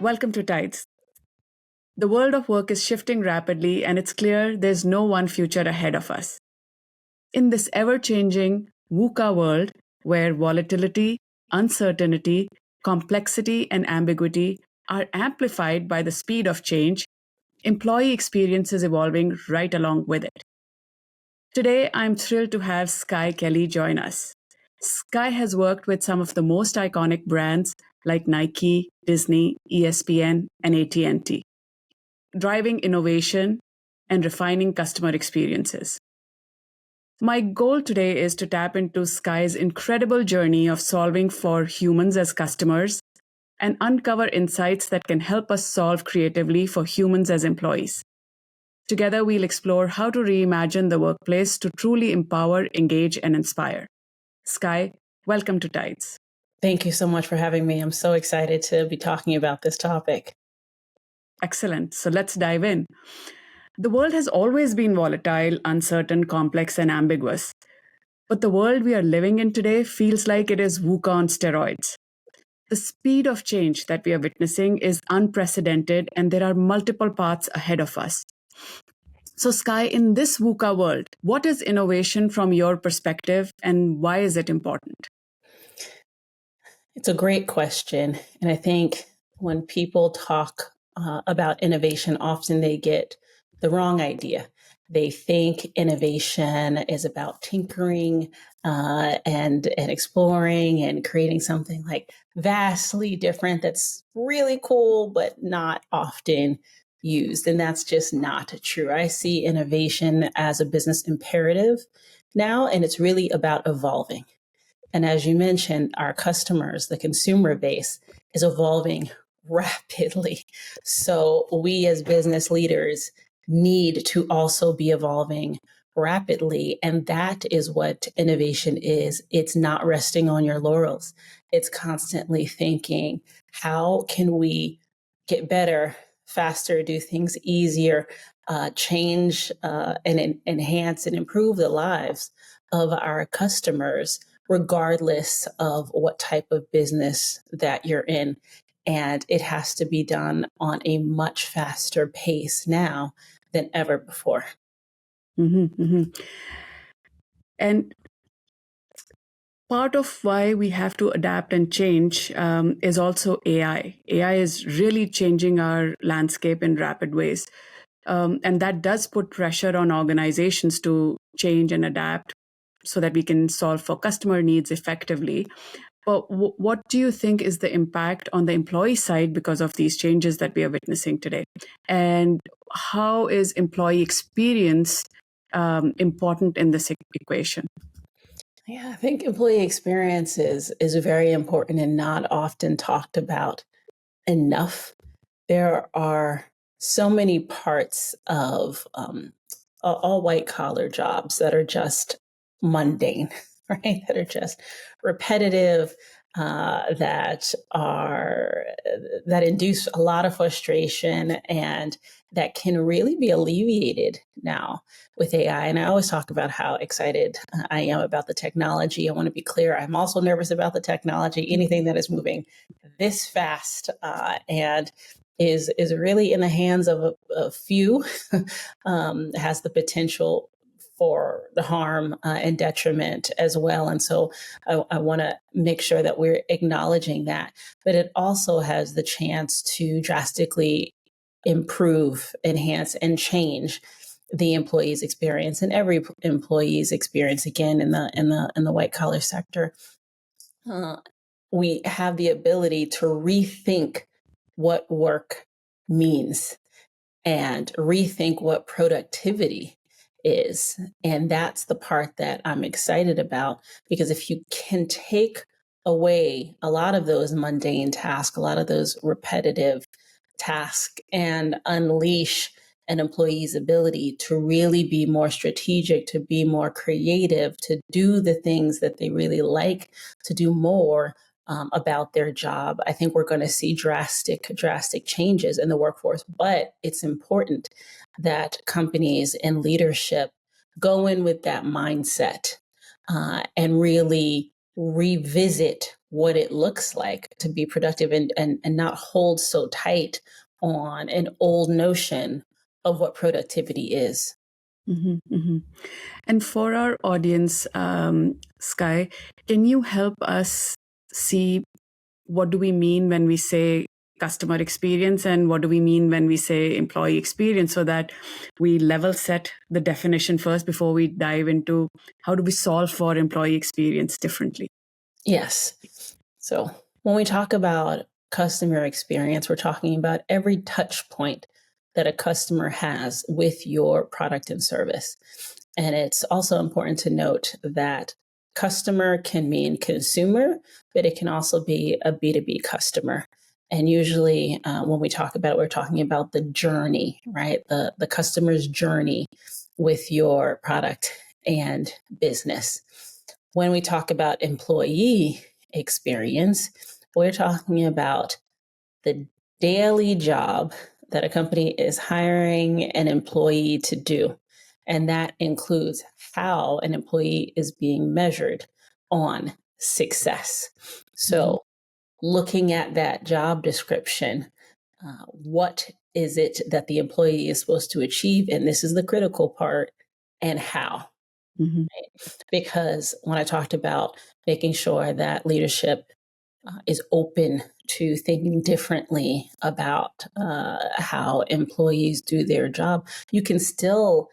Welcome to TIDES. The world of work is shifting rapidly, and it's clear there's no one future ahead of us. In this ever-changing VUCA world, where volatility, uncertainty, complexity, and ambiguity are amplified by the speed of change, employee experience is evolving right along with it. Today, I'm thrilled to have Sky Kelley join us. Sky has worked with some of the most iconic brands like Nike, Disney, ESPN, and AT&T, driving innovation and refining customer experiences. My goal today is to tap into Sky's incredible journey of solving for humans as customers and uncover insights that can help us solve creatively for humans as employees. Together, we'll explore how to reimagine the workplace to truly empower, engage, and inspire. Sky, welcome to TIDES. Thank you so much for having me. I'm so excited to be talking about this topic. Excellent. So let's dive in. The world has always been volatile, uncertain, complex, and ambiguous. But the world we are living in today feels like it is VUCA on steroids. The speed of change that we are witnessing is unprecedented, and there are multiple paths ahead of us. So, Sky, in this VUCA world, what is innovation from your perspective, and why is it important? It's a great question. And I think when people talk about innovation, often they get the wrong idea. They think innovation is about tinkering and exploring and creating something like vastly different that's really cool, but not often used. And that's just not true. I see innovation as a business imperative now, and it's really about evolving. And as you mentioned, our customers, the consumer base, is evolving rapidly. So we as business leaders need to also be evolving rapidly. And that is what innovation is. It's not resting on your laurels. It's constantly thinking, how can we get better, faster, do things easier, change and enhance and improve the lives of our customers, regardless of what type of business that you're in. And it has to be done on a much faster pace now than ever before. Mm-hmm, mm-hmm. And part of why we have to adapt and change is also AI. AI is really changing our landscape in rapid ways. And that does put pressure on organizations to change and adapt so that we can solve for customer needs effectively. But what do you think is the impact on the employee side because of these changes that we are witnessing today? And how is employee experience important in this equation? Yeah, I think employee experience is very important and not often talked about enough. There are so many parts of all white collar jobs that are just mundane, right? That are just repetitive, that induce a lot of frustration, and that can really be alleviated now with AI. And I always talk about how excited I am about the technology. I want to be clear. I'm also nervous about the technology. Anything that is moving this fast and is really in the hands of a few has the potential for the harm and detriment as well. And so I want to make sure that we're acknowledging that. But it also has the chance to drastically improve, enhance, and change the employee's experience and every employee's experience. Again, in the white collar sector, we have the ability to rethink what work means and rethink what productivity is. And that's the part that I'm excited about, because if you can take away a lot of those mundane tasks, a lot of those repetitive tasks, and unleash an employee's ability to really be more strategic, to be more creative, to do the things that they really like, to do more about their job, I think we're going to see drastic changes in the workforce. But it's important that companies and leadership go in with that mindset and really revisit what it looks like to be productive and not hold so tight on an old notion of what productivity is. Mhm, mhm. And for our audience, Sky, can you help us see what do we mean when we say customer experience and what do we mean when we say employee experience, so that we level set the definition first before we dive into how do we solve for employee experience differently? Yes. So when we talk about customer experience, we're talking about every touch point that a customer has with your product and service. And it's also important to note that customer can mean consumer, but it can also be a B2B customer. And usually, when we talk about it, we're talking about the journey, right? The customer's journey with your product and business. When we talk about employee experience, we're talking about the daily job that a company is hiring an employee to do. And that includes how an employee is being measured on success. Mhm, So, looking at that job description, what is it that the employee is supposed to achieve? And this is the critical part, and how. mhm, Because when I talked about making sure that leadership is open to thinking differently about how employees do their job, you can still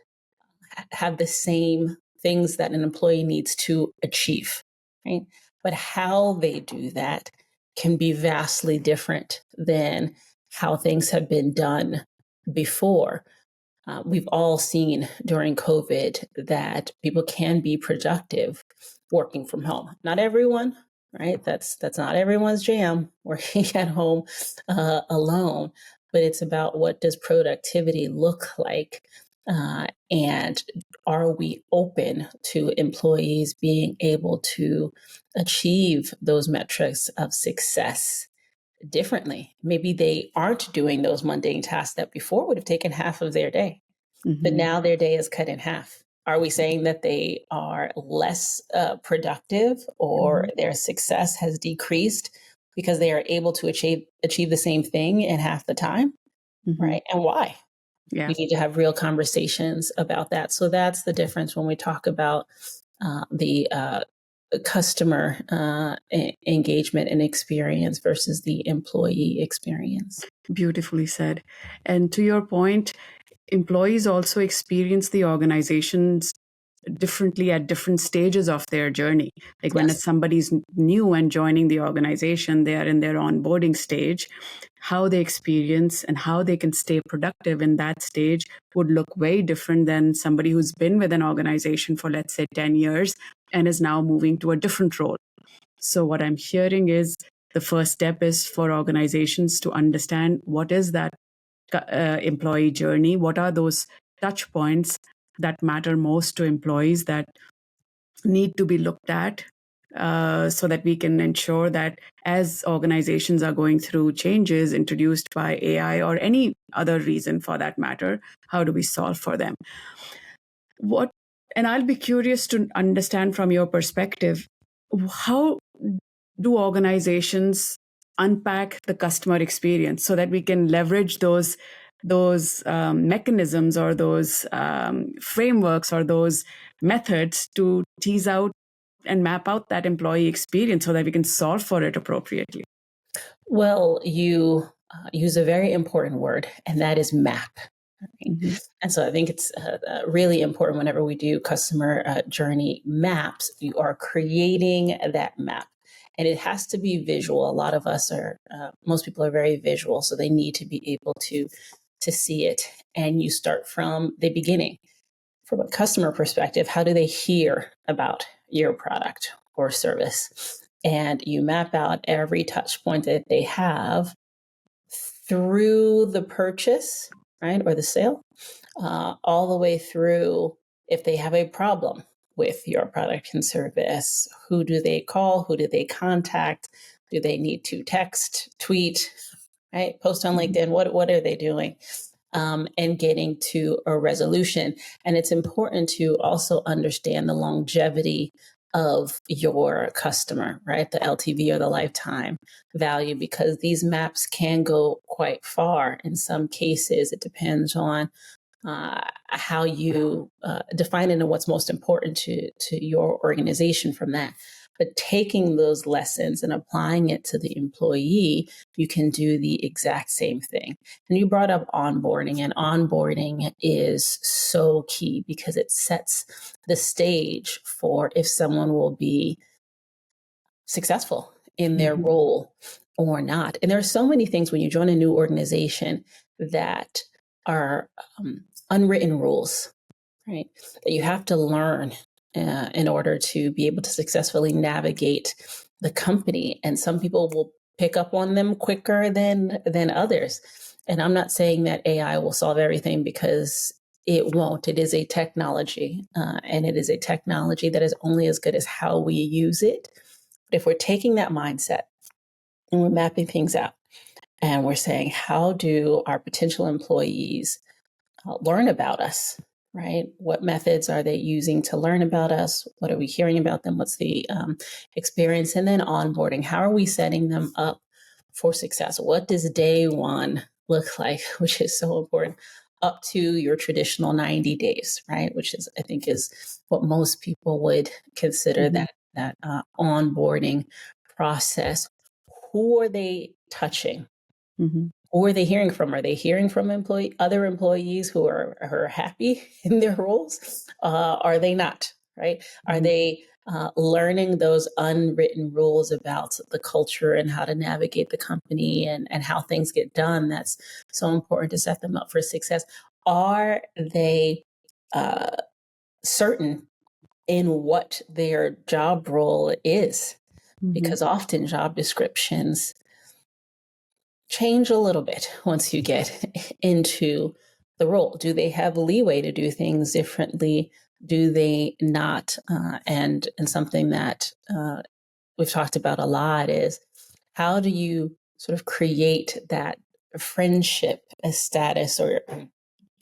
have the same things that an employee needs to achieve, right? But how they do that can be vastly different than how things have been done before. We've all seen during COVID that people can be productive working from home. Not everyone, right? That's not everyone's jam, working at home alone. But it's about, what does productivity look like, and are we open to employees being able to achieve those metrics of success differently? Maybe they aren't doing those mundane tasks that before would have taken half of their day, but mhm, now their day is cut in half. Are we saying that they are less productive, or mhm, their success has decreased because they are able to achieve the same thing in half the time, mhm. right? And why? Yeah. We need to have real conversations about that. So that's the difference when we talk about the customer engagement and experience versus the employee experience. Beautifully said. And to your point, employees also experience the organizations differently at different stages of their journey. Like when Yes. somebody's new and joining the organization, they are in their onboarding stage. How they experience and how they can stay productive in that stage would look way different than somebody who's been with an organization for, let's say, 10 years and is now moving to a different role. So, what I'm hearing is the first step is for organizations to understand what is that employee journey, what are those touch points that matter most to employees that need to be looked at, so that we can ensure that as organizations are going through changes introduced by AI or any other reason for that matter, how do we solve for them? What, and I'll be curious to understand from your perspective, how do organizations unpack the customer experience so that we can leverage those mechanisms or those frameworks or those methods to tease out and map out that employee experience so that we can solve for it appropriately? Well, you use a very important word, and that is map. Right? Mm-hmm, And so I think it's really important whenever we do customer journey maps, you are creating that map. And it has to be visual. A lot of us are, most people are very visual, so they need to be able to see it. And you start from the beginning. From a customer perspective, how do they hear about your product or service? And you map out every touch point that they have through the purchase, right, or the sale, all the way through if they have a problem with your product and service. Who do they call? Who do they contact? Do they need to text, tweet, right? Post on mm-hmm, LinkedIn? What are they doing? And getting to a resolution. And it's important to also understand the longevity of your customer, right? The LTV or the lifetime value, because these maps can go quite far. In some cases, it depends on how you define it and what's most important to your organization from that. But taking those lessons and applying it to the employee, you can do the exact same thing. And you brought up onboarding, and onboarding is so key because it sets the stage for if someone will be successful in their Mhm. role or not. And there are so many things when you join a new organization that are unwritten rules, right? That you have to learn in order to be able to successfully navigate the company. And some people will pick up on them quicker than others. And I'm not saying that AI will solve everything, because it won't. It is a technology, and it is a technology that is only as good as how we use it. But if we're taking that mindset and we're mapping things out and we're saying, how do our potential employees learn about us, right? What methods are they using to learn about us? What are we hearing about them? What's the experience? And then onboarding. How are we setting them up for success? What does day one look like, which is so important, up to your traditional 90 days, right? Which is, I think, is what most people would consider Mhm. that onboarding process. Who are they touching? Mhm. Who are they hearing from? Are they hearing from other employees who are happy in their roles? Are they not? Right? Are Mhm. they learning those unwritten rules about the culture and how to navigate the company and how things get done? That's so important to set them up for success. Are they uh, certain in what their job role is? Mhm. Because often job descriptions change a little bit once you get into the role. Do they have leeway to do things differently? Do they not? And something that we've talked about a lot is, how do you sort of create that friendship status, or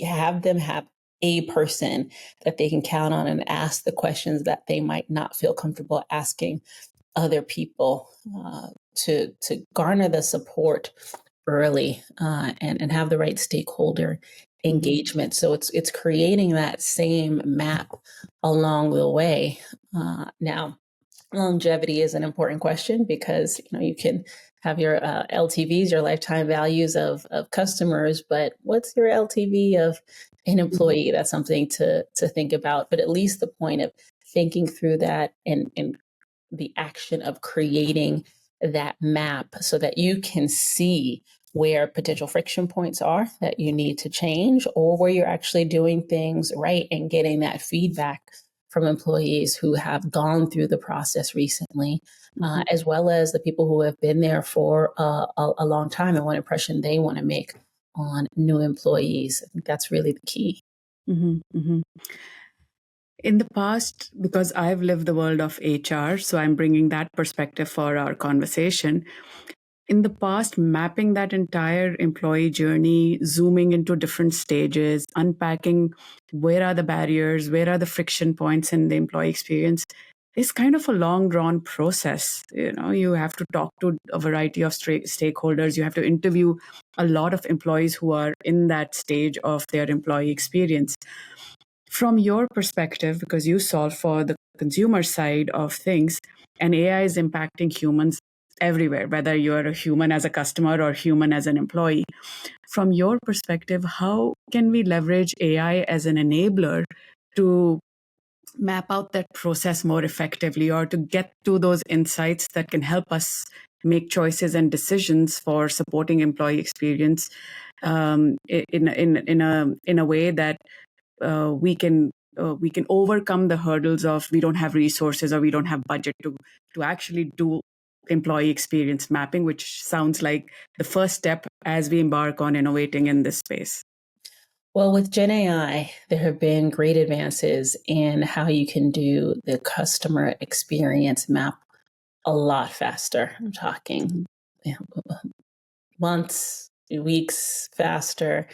have them have a person that they can count on and ask the questions that they might not feel comfortable asking other people, to garner the support early, and have the right stakeholder Mhm. engagement. So it's creating that same map along the way. Now, longevity is an important question, because you can have your LTVs, your lifetime values of customers, but what's your LTV of an Mhm. employee? That's something to think about. But at least the point of thinking through that, and the action of creating that map so that you can see where potential friction points are that you need to change, or where you're actually doing things right and getting that feedback from employees who have gone through the process recently, Mhm. as well as the people who have been there for a long time, and what impression they want to make on new employees. I think that's really the key. Mhm. Mhm. In the past, because I've lived the world of HR, so I'm bringing that perspective for our conversation. In the past, mapping that entire employee journey, zooming into different stages, unpacking where are the barriers, where are the friction points in the employee experience, is kind of a long drawn process. You have to talk to a variety of stakeholders. You have to interview a lot of employees who are in that stage of their employee experience. From your perspective, because you solve for the consumer side of things, and AI is impacting humans everywhere, whether you're a human as a customer or human as an employee. From your perspective, how can we leverage AI as an enabler to map out that process more effectively, or to get to those insights that can help us make choices and decisions for supporting employee experience in a way that we can overcome the hurdles of we don't have resources or we don't have budget to actually do employee experience mapping, which sounds like the first step as we embark on innovating in this space. Well, with Gen AI, there have been great advances in how you can do the customer experience map a lot faster. I'm talking, Mhm. you know, months, weeks faster.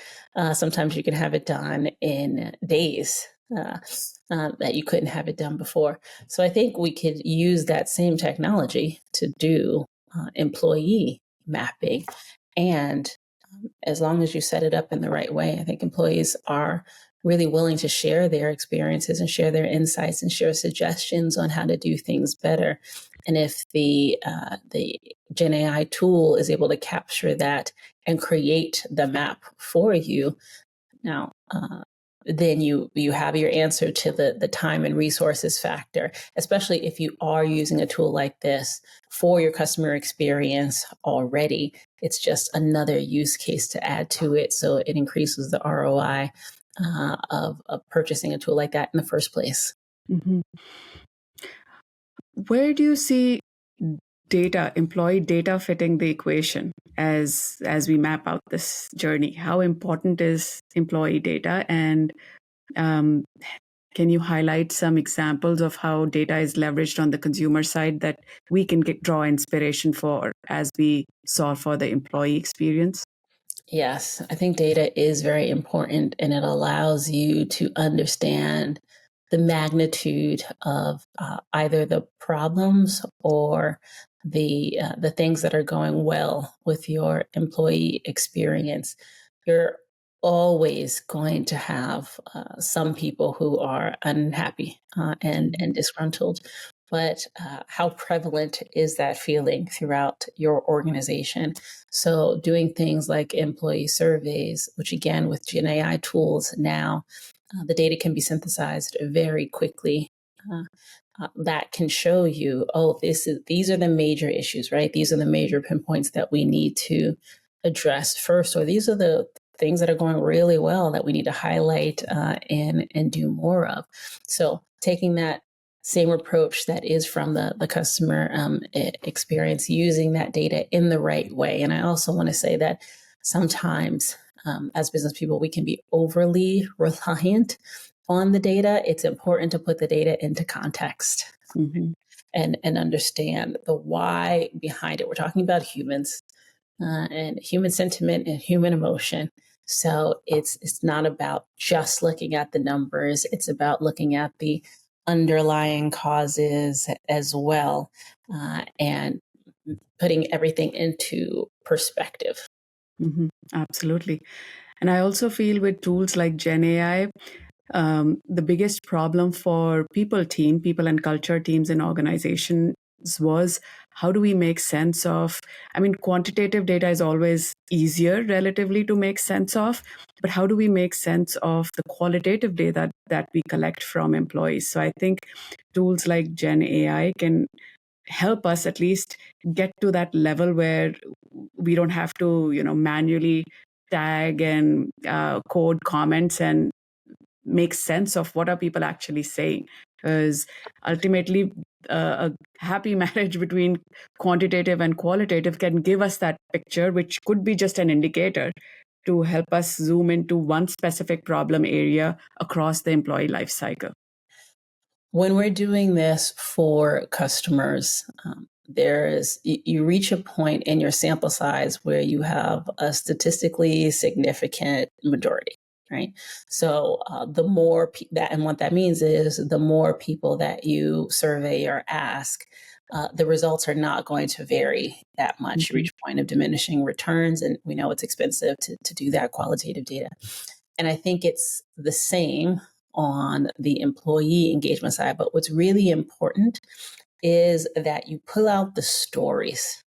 Sometimes you can have it done in days. that you couldn't have it done before. So I think we could use that same technology to do employee mapping. And as long as you set it up in the right way, I think employees are really willing to share their experiences and share their insights and share suggestions on how to do things better. And if the Gen AI tool is able to capture that and create the map for you, now then you have your answer to the time and resources factor, especially if you are using a tool like this for your customer experience already. It's just another use case to add to it, so it increases the ROI of purchasing a tool like that in the first place. Mm-hmm. Where do you see employee data fitting the equation as we map out this journey? How important is employee data, and um, can you highlight some examples of how data is leveraged on the consumer side that we can draw inspiration for as we solve for the employee experience? Yes, I think data is very important, and it allows you to understand the magnitude of either the problems or the things that are going well with your employee experience. You're always going to have some people who are unhappy and disgruntled. But how prevalent is that feeling throughout your organization? So, doing things like employee surveys, which again, with Gen AI tools now, the data can be synthesized very quickly. That can show you, oh, these are the major issues, right? These are the major pinpoints that we need to address first, or these are the things that are going really well that we need to highlight and do more of. So, taking that same approach that is from the customer experience, using that data in the right way. And I also want to say that sometimes as business people, we can be overly reliant on the data. It's important to put the data into context. Mm-hmm. And understand the why behind it. We're talking about humans and human sentiment and human emotion. So it's not about just looking at the numbers. It's about looking at the underlying causes as well, and putting everything into perspective. Mm-hmm. Absolutely. And I also feel with tools like Gen AI, the biggest problem for people and culture teams in organizations was, how do we make sense of, quantitative data is always easier relatively to make sense of, but how do we make sense of the qualitative data that we collect from employees? So I think tools like Gen AI can help us at least get to that level where we don't have to, manually tag and code comments and make sense of what are people actually saying. Because ultimately, a happy marriage between quantitative and qualitative can give us that picture, which could be just an indicator to help us zoom into one specific problem area across the employee life cycle. When we're doing this for customers, you reach a point in your sample size where you have a statistically significant majority, right? So the more that, and what that means is the more people that you survey or ask, the results are not going to vary that much. You reach a point of diminishing returns, and we know it's expensive to do that qualitative data. And I think it's the same on the employee engagement side. But what's really important is that you pull out the stories.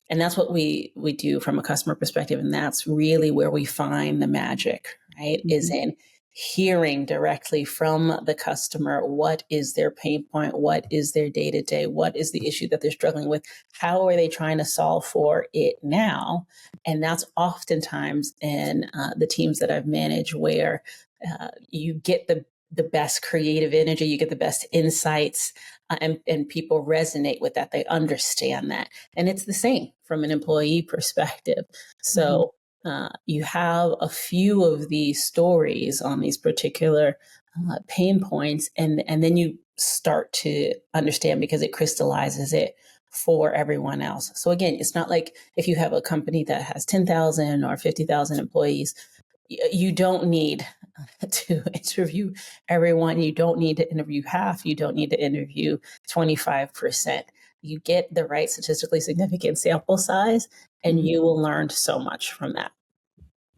And that's what we do from a customer perspective. And that's really where we find the magic, right? Mm-hmm. Is in hearing directly from the customer, what is their pain point? What is their day-to-day? What is the issue that they're struggling with? How are they trying to solve for it now? And that's oftentimes in the teams that I've managed where you get the best creative energy, you get the best insights, and people resonate with that. They understand that. And it's the same from an employee perspective. So you have a few of these stories on these particular pain points, and then you start to understand because it crystallizes it for everyone else. So again, it's not like if you have a company that has 10,000 or 50,000 employees, you don't need to interview everyone. You don't need to interview half. You don't need to interview 25%. You get the right statistically significant sample size, and you will learn so much from that.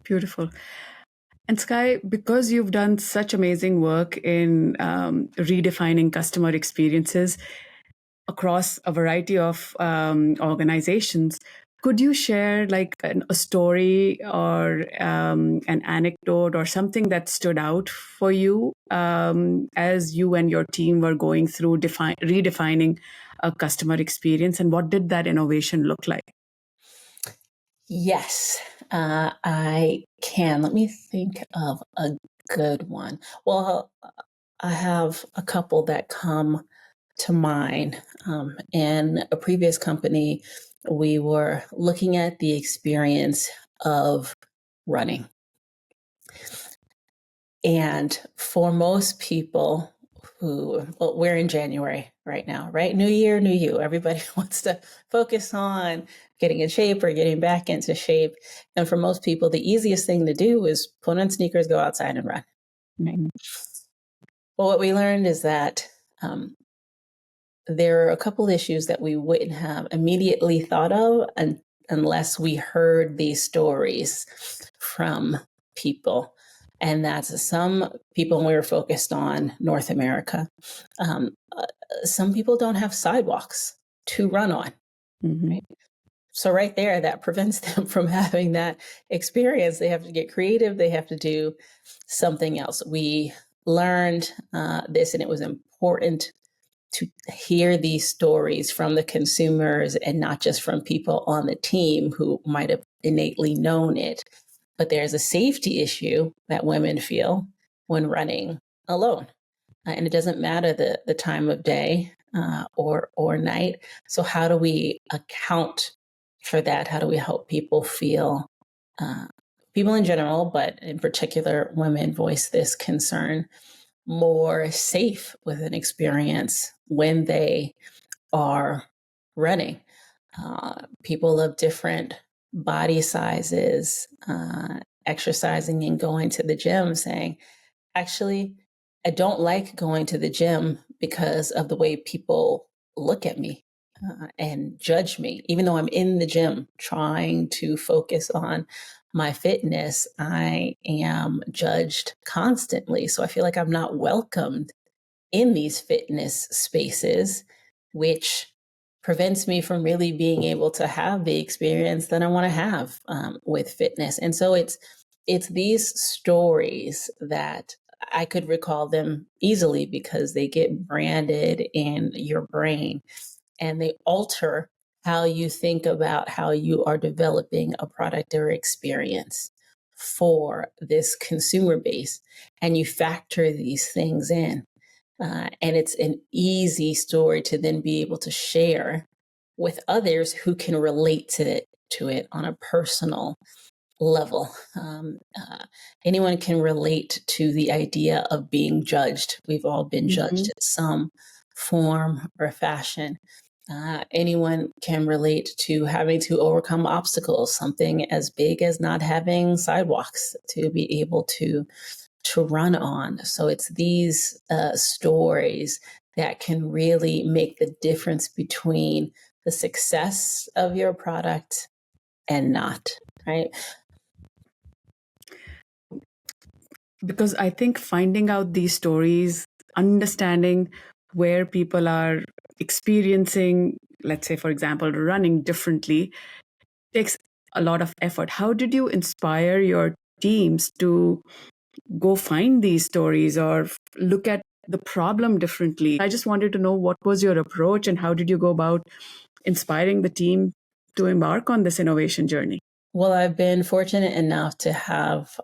Beautiful. And Sky, because you've done such amazing work in redefining customer experiences across a variety of organizations, could you share like a story or an anecdote or something that stood out for you as you and your team were going through redefining a customer experience, and what did that innovation look like? Yes, I can. Let me think of a good one. Well, I have a couple that come to mind. In a previous company, we were looking at the experience of running. And for most people well, we're in January right now, right? New year, new you. Everybody wants to focus on getting in shape or getting back into shape. And for most people, the easiest thing to do is put on sneakers, go outside and run. Right? Well, what we learned is that there are a couple issues that we wouldn't have immediately thought of unless we heard these stories from people. And that's some people, when we were focused on North America, some people don't have sidewalks to run on. Right? So right there, that prevents them from having that experience. They have to get creative. They have to do something else. We learned this, and it was important to hear these stories from the consumers and not just from people on the team who might have innately known it. But there's a safety issue that women feel when running alone. And it doesn't matter the time of day or night. So how do we account for that? How do we help people feel, people in general, but in particular, women voice this concern, more safe with an experience when they are running? People of different body sizes, exercising and going to the gym, saying, actually, I don't like going to the gym because of the way people look at me and judge me. Even though I'm in the gym trying to focus on my fitness, I am judged constantly. So I feel like I'm not welcomed in these fitness spaces, which prevents me from really being able to have the experience that I want to have with fitness. And so it's these stories that I could recall them easily because they get branded in your brain and they alter how you think about how you are developing a product or experience for this consumer base. And you factor these things in. And it's an easy story to then be able to share with others who can relate to it on a personal level. Anyone can relate to the idea of being judged. We've all been judged in some form or fashion. Anyone can relate to having to overcome obstacles, something as big as not having sidewalks to be able to run on. So it's these stories that can really make the difference between the success of your product and not, right? Because I think finding out these stories, understanding where people are experiencing, let's say, for example, running differently, takes a lot of effort. How did you inspire your teams to go find these stories or look at the problem differently? I just wanted to know what was your approach and how did you go about inspiring the team to embark on this innovation journey? Well, I've been fortunate enough to have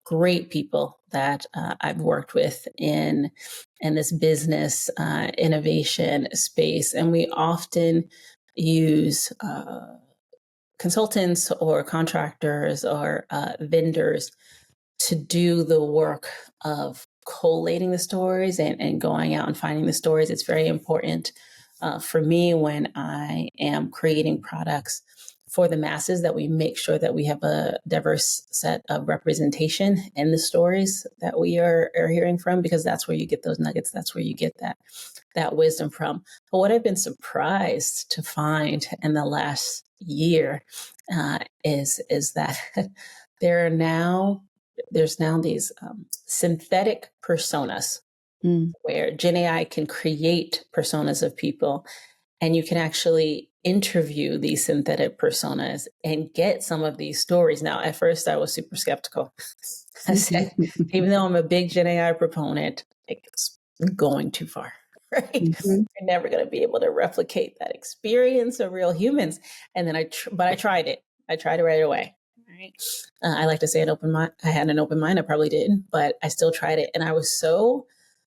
great people that I've worked with in this business innovation space, and we often use consultants or contractors or vendors to do the work of collating the stories and going out and finding the stories. It's very important for me when I am creating products for the masses, that we make sure that we have a diverse set of representation in the stories that we are hearing from, because that's where you get those nuggets. That's where you get that wisdom from. But what I've been surprised to find in the last year is that there's now these synthetic personas where Gen AI can create personas of people, and you can actually interview these synthetic personas and get some of these stories. Now, at first, I was super skeptical. I said, even though I'm a big Gen AI proponent, it's going too far, right? You're never going to be able to replicate that experience of real humans. And then but I tried it. I tried it right away. Right? I like to say I had an open mind. I probably didn't, but I still tried it. And I was so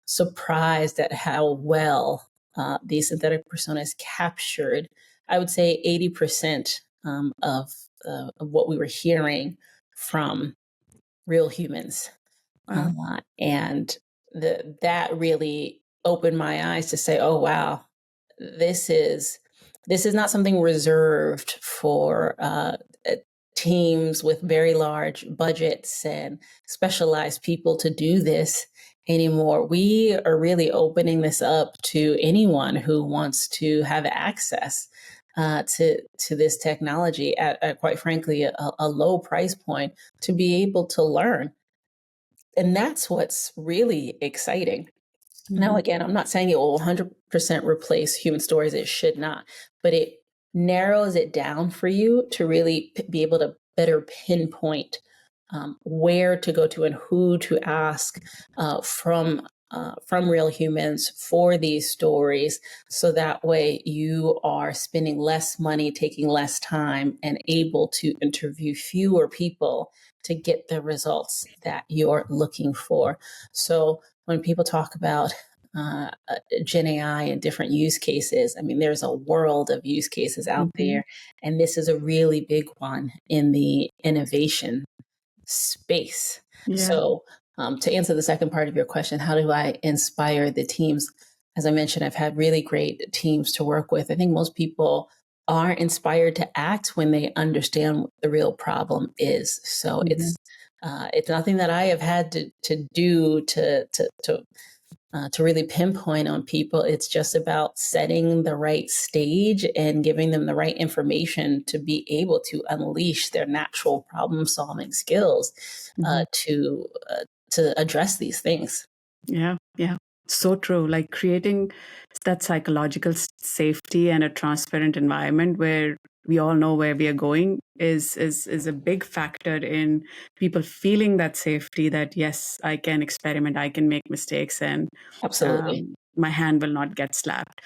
surprised at how well these synthetic personas captured, I would say 80% of what we were hearing from real humans. Wow. And that really opened my eyes to say, oh, wow, this is not something reserved for teams with very large budgets and specialized people to do this anymore. We are really opening this up to anyone who wants to have access to this technology at quite frankly, a low price point, to be able to learn. And that's what's really exciting. Now, again, I'm not saying it will 100% replace human stories. It should not, but it narrows it down for you to really be able to better pinpoint where to go to and who to ask from real humans for these stories. So that way you are spending less money, taking less time, and able to interview fewer people to get the results that you're looking for. So when people talk about Gen AI and different use cases, I mean, there's a world of use cases out there, and this is a really big one in the innovation space. Yeah. So to answer the second part of your question, how do I inspire the teams? As I mentioned, I've had really great teams to work with. I think most people are inspired to act when they understand what the real problem is. So it's nothing that I have had to do to really pinpoint on people. It's just about setting the right stage and giving them the right information to be able to unleash their natural problem solving skills to address these things. Yeah. So true. Like creating that psychological safety and a transparent environment where we all know where we are going is a big factor in people feeling that safety, that yes, I can experiment, I can make mistakes, and Absolutely. my hand will not get slapped.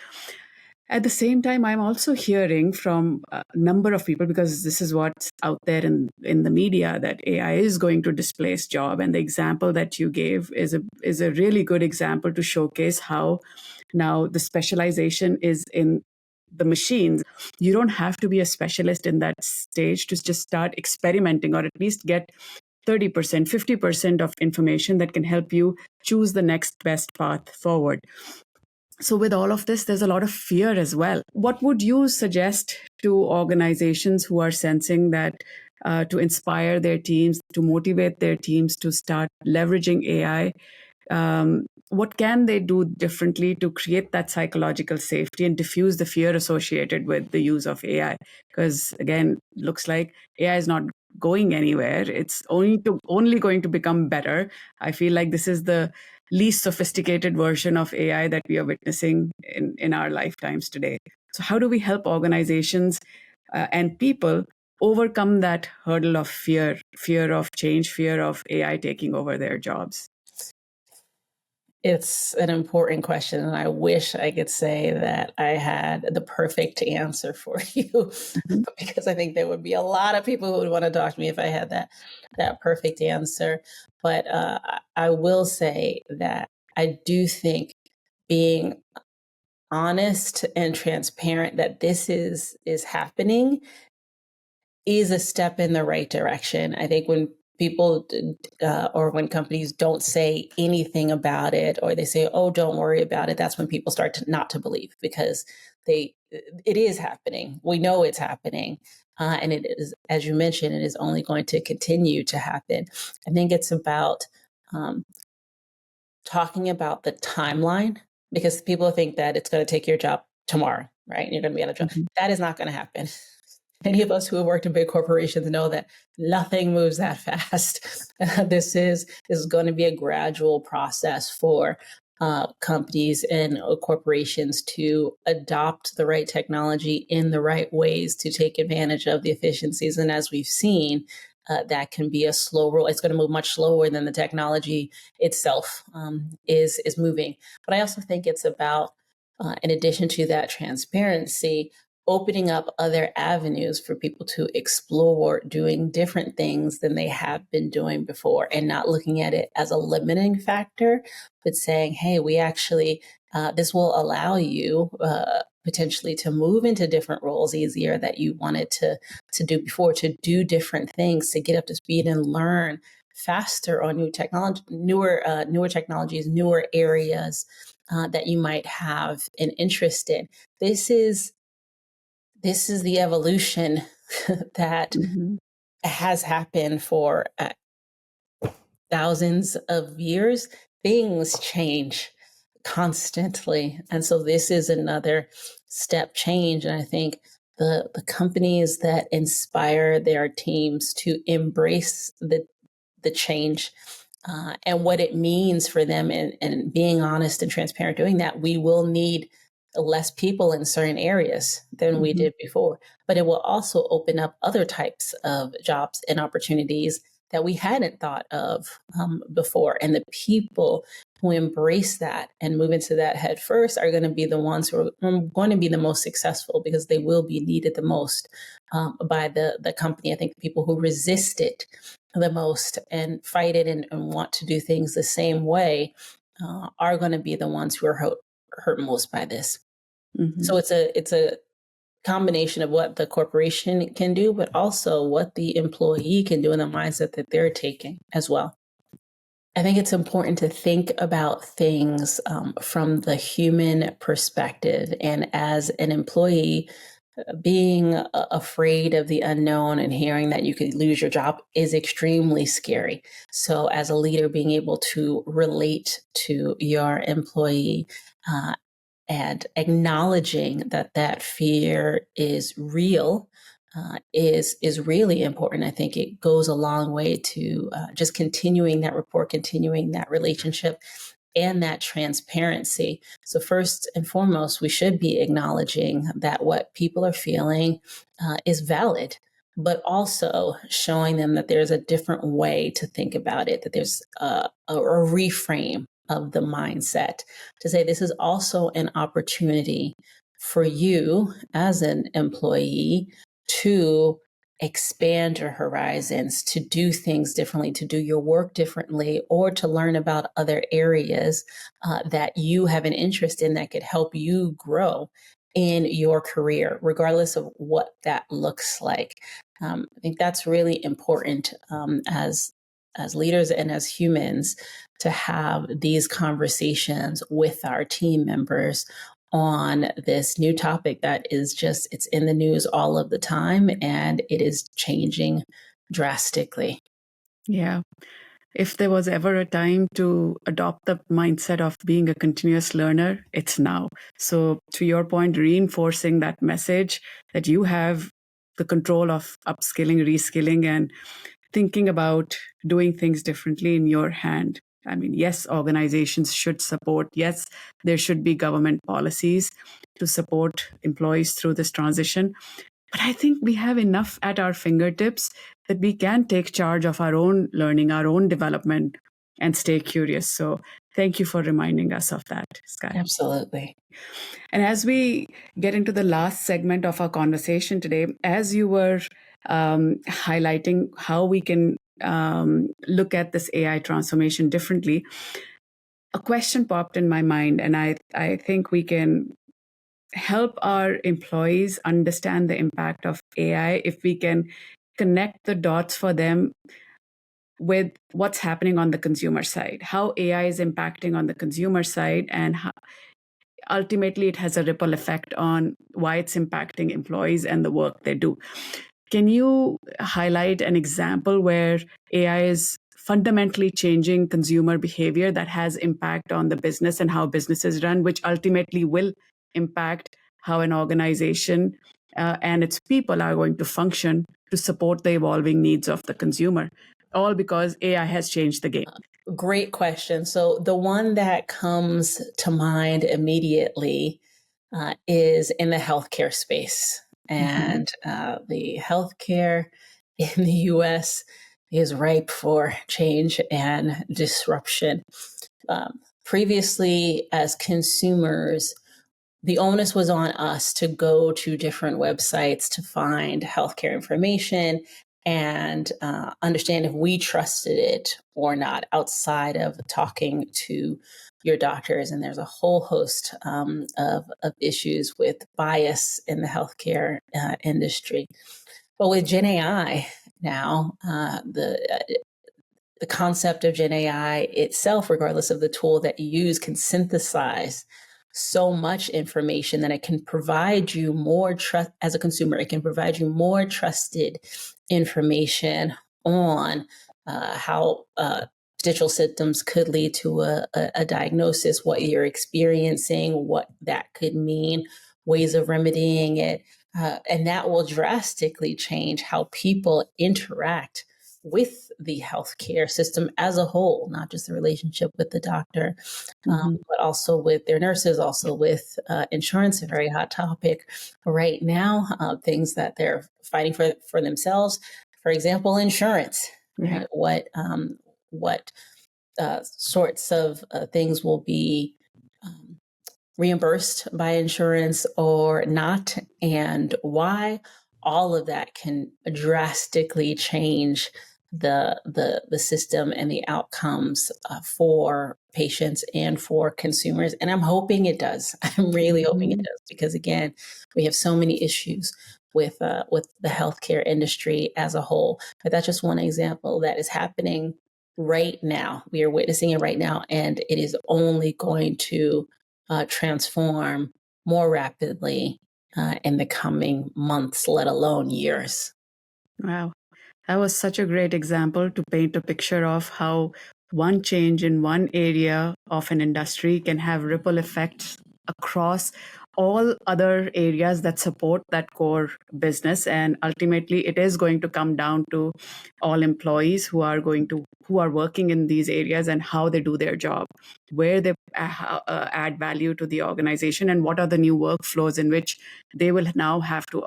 At the same time, I'm also hearing from a number of people, because this is what's out there in the media, that AI is going to displace job. And the example that you gave is a really good example to showcase how now the specialization is in the machines. You don't have to be a specialist in that stage to just start experimenting, or at least get 30%, 50% of information that can help you choose the next best path forward. So with all of this, there's a lot of fear as well. What would you suggest to organizations who are sensing that to inspire their teams, to motivate their teams to start leveraging AI? What can they do differently to create that psychological safety and diffuse the fear associated with the use of AI? Because again, looks like AI is not going anywhere. It's only going to become better. I feel like this is the least sophisticated version of AI that we are witnessing in our lifetimes today. So how do we help organizations and people overcome that hurdle of fear of change, fear of AI taking over their jobs? It's an important question, and I wish I could say that I had the perfect answer for you, because I think there would be a lot of people who would want to talk to me if I had that perfect answer. But I will say that I do think being honest and transparent that this is happening is a step in the right direction. I think when people or when companies don't say anything about it, or they say, oh, don't worry about it, that's when people start not to believe, because it is happening. We know it's happening. And it is, as you mentioned, it is only going to continue to happen. I think it's about um, talking about the timeline, because people think that it's going to take your job tomorrow, right? And you're going to be out of job. Mhm. That is not going to happen. Any Yeah. of us who have worked in big corporations know that nothing moves that fast. This is going to be a gradual process for companies and corporations to adopt the right technology in the right ways to take advantage of the efficiencies. And as we've seen, that can be a slow roll. It's going to move much slower than the technology itself is moving. But I also think it's about, in addition to that transparency, opening up other avenues for people to explore doing different things than they have been doing before, and not looking at it as a limiting factor, but saying, hey, we actually, this will allow you potentially to move into different roles easier that you wanted to do before, to do different things, to get up to speed and learn faster on newer technologies, newer areas that you might have an interest in. This is the evolution that Mhm. has happened for thousands of years. Things change constantly. And so this is another step change. And I think the companies that inspire their teams to embrace the change and what it means for them, and being honest and transparent doing that, we will need less people in certain areas than we Mhm. did before. But it will also open up other types of jobs and opportunities that we hadn't thought of before. And the people who embrace that and move into that head first are going to be the ones who are going to be the most successful, because they will be needed the most by the company. I think people who resist it the most and fight it and want to do things the same way are going to be the ones who are hurt most by this. Mhm. So it's a combination of what the corporation can do, but also what the employee can do, and the mindset that they're taking as well. I think it's important to think about things from the human perspective. And as an employee, being afraid of the unknown and hearing that you could lose your job is extremely scary. So, as a leader, being able to relate to your employee and acknowledging that that fear is real is really important. I think it goes a long way to just continuing that rapport, continuing that relationship, and that transparency. So, first and foremost, we should be acknowledging that what people are feeling is valid, but also showing them that there's a different way to think about it, that there's a reframe of the mindset to say this is also an opportunity for you as an employee to expand your horizons, to do things differently, to do your work differently, or to learn about other areas that you have an interest in that could help you grow in your career, regardless of what that looks like. I think that's really important as leaders and as humans to have these conversations with our team members on this new topic that is just, it's in the news all of the time, and it is changing drastically. Yeah. If there was ever a time to adopt the mindset of being a continuous learner, it's now. So, to your point, reinforcing that message that you have the control of upskilling, reskilling, and thinking about doing things differently in your hand. I mean, yes, organizations should support. Yes, there should be government policies to support employees through this transition. But I think we have enough at our fingertips that we can take charge of our own learning, our own development, and stay curious. So thank you for reminding us of that, Sky. Absolutely. And as we get into the last segment of our conversation today, as you were highlighting how we can look at this AI transformation differently, a question popped in my mind, and I think we can help our employees understand the impact of AI if we can connect the dots for them with what's happening on the consumer side, how AI is impacting on the consumer side, and how ultimately it has a ripple effect on why it's impacting employees and the work they do. Can you highlight an example where AI is fundamentally changing consumer behavior that has impact on the business and how businesses run, which ultimately will impact how an organization and its people are going to function to support the evolving needs of the consumer, all because AI has changed the game? Great question. So the one that comes to mind immediately is in the healthcare space. And the healthcare in the US is ripe for change and disruption. Previously, as consumers, the onus was on us to go to different websites to find healthcare information and understand if we trusted it or not outside of talking to your doctors. And there's a whole host of issues with bias in the healthcare industry. But with Gen AI now, the concept of Gen AI itself, regardless of the tool that you use, can synthesize so much information that it can provide you more trust as a consumer. It can provide you more trusted information on how potential symptoms could lead to a diagnosis, what you're experiencing, what that could mean, ways of remedying it. And that will drastically change how people interact with the healthcare system as a whole, not just the relationship with the doctor, but also with their nurses, also with insurance, a very hot topic right now, things that they're fighting for themselves. For example, insurance, right? What sorts of things will be reimbursed by insurance or not, and why. All of that can drastically change the system and the outcomes for patients and for consumers. And I'm hoping it does. I'm really hoping it does, because again, we have so many issues with the healthcare industry as a whole. But that's just one example that is happening right now. We are witnessing it right now, and it is only going to transform more rapidly in the coming months, let alone years. Wow. That was such a great example to paint a picture of how one change in one area of an industry can have ripple effects across all other areas that support that core business. And ultimately, it is going to come down to all employees who are working in these areas and how they do their job, where they add value to the organization, and what are the new workflows in which they will now have to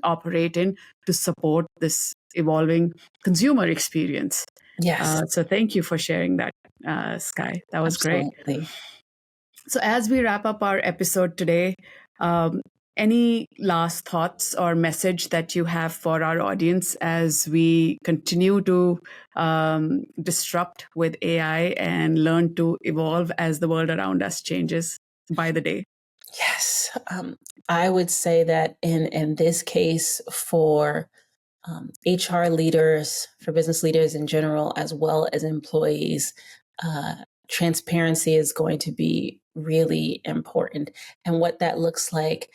operate in to support this evolving consumer experience. Yes. So thank you for sharing that, Sky. That was Absolutely. great. So as we wrap up our episode today, any last thoughts or message that you have for our audience as we continue to disrupt with AI and learn to evolve as the world around us changes by the day? Yes. I would say that in this case, for HR leaders, for business leaders in general, as well as employees, transparency is going to be really important. And what that looks like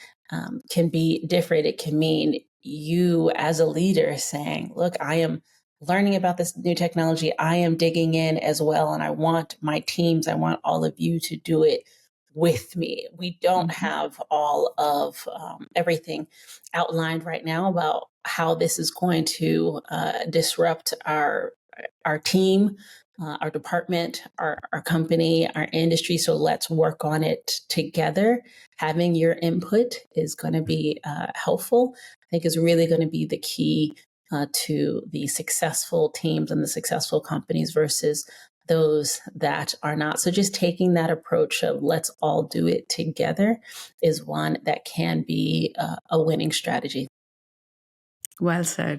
can be different. It can mean you as a leader saying, look, I am learning about this new technology. I am digging in as well. And I want my teams, I want all of you to do it with me. We don't have all of everything outlined right now about how this is going to disrupt our team, our department, our company, our industry. So let's work on it together. Having your input is going to be helpful. I think is really going to be the key to the successful teams and the successful companies versus those that are not. So just taking that approach of let's all do it together is one that can be a winning strategy. Well said.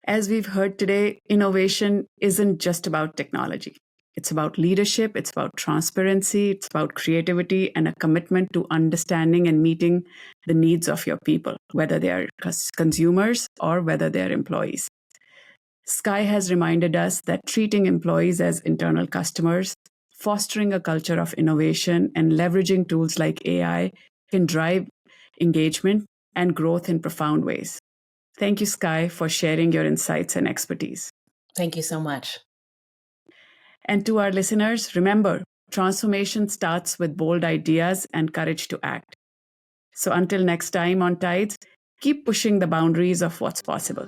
As we've heard today, innovation isn't just about technology. It's about leadership, it's about transparency, it's about creativity, and a commitment to understanding and meeting the needs of your people, whether they are consumers or whether they are employees. Sky has reminded us that treating employees as internal customers, fostering a culture of innovation, and leveraging tools like AI can drive engagement and growth in profound ways. Thank you, Sky, for sharing your insights and expertise. Thank you so much. And to our listeners, remember, transformation starts with bold ideas and courage to act. So until next time on Tides, keep pushing the boundaries of what's possible.